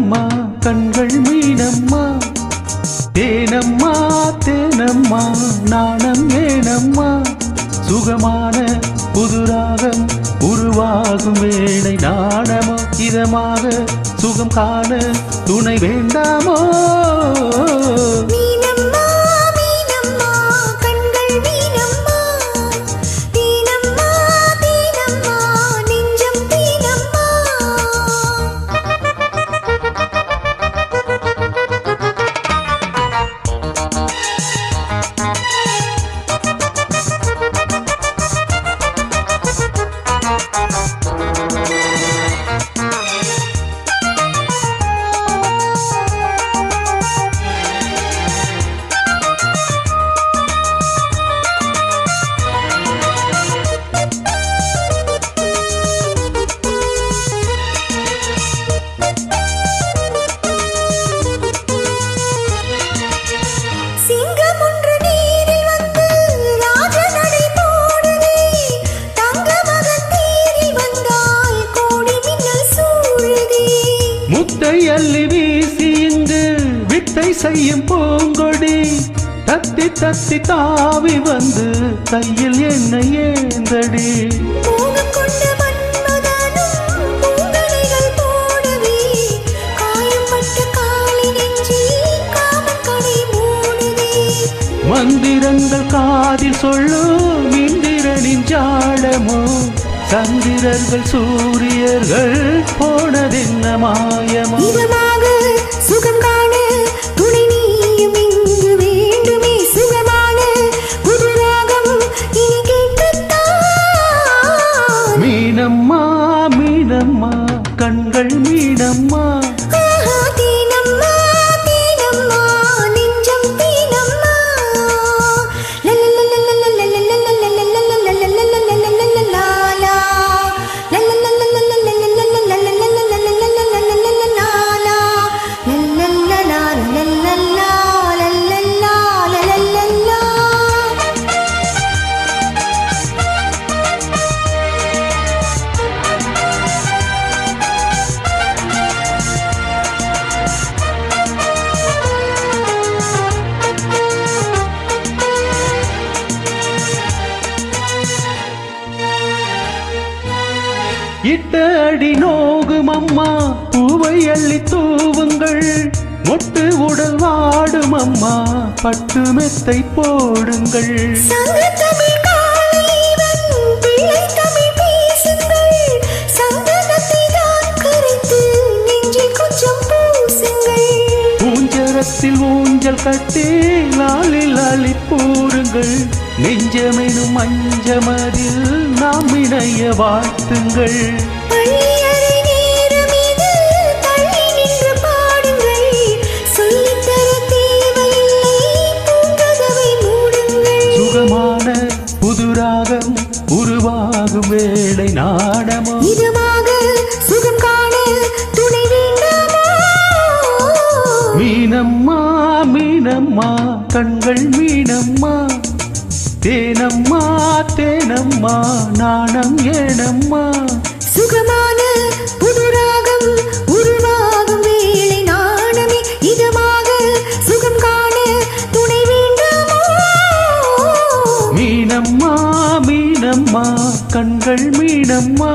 மீனம்மா கண்கள் மீனம்மா தேனம்மா தேனம்மா நாணம் ஏனம்மா சுகமான புதுராகம் உருவாகும் வேளை நாணமோ இதமாக சுகம் காண துணை வேண்டாமோ முத்தை அள்ளி வீசி இங்கு வித்தை செய்யும் பூங்கொடி தத்தி தத்தி தாவி வந்து கையில் என்னை ஏந்தடி மந்திரங்கள் காதில் சொல்லும் இந்திரனின் ஜாடமோ சந்திரர்கள் சூரியர்கள் போனதென்ன மாயமோ சுகம் காண துணை நீயும் இங்கு வேண்டுமே சுகமான புதுராகம் இனி கேட்கத்தான் மீனம்மா மீனம்மா கண்கள் மீனம்மா இட்ட அடி நோகும் அம்மா பூவை அள்ளி தூவுங்கள் மொட்டு உடல் வாடும் அம்மா பட்டு மெத்தை போடுங்கள் பூஞ்சரத்தில் ஊஞ்சல் கட்டி லாலில் அள்ளி பூருங்கள் நெஞ்சமெனும் மஞ்சமதில் நாம் இணைய வாழ்த்துங்கள் சுகமான புதுராகம் உருவாகும் வேளை நாடமோ சுகம் காண துணை வேண்டாமோ மீனம்மா மீனம்மா கண்கள் மீனம்மா தேனம்மா தேனம்மா நாணம் ஏனம்மா சுகமான புதுராகம் உருவாகும் வேளை நாணமே இதமாக சுகம் காண துணை வேண்டாமோ மீனம்மா மீனம்மா கண்கள் மீனம்மா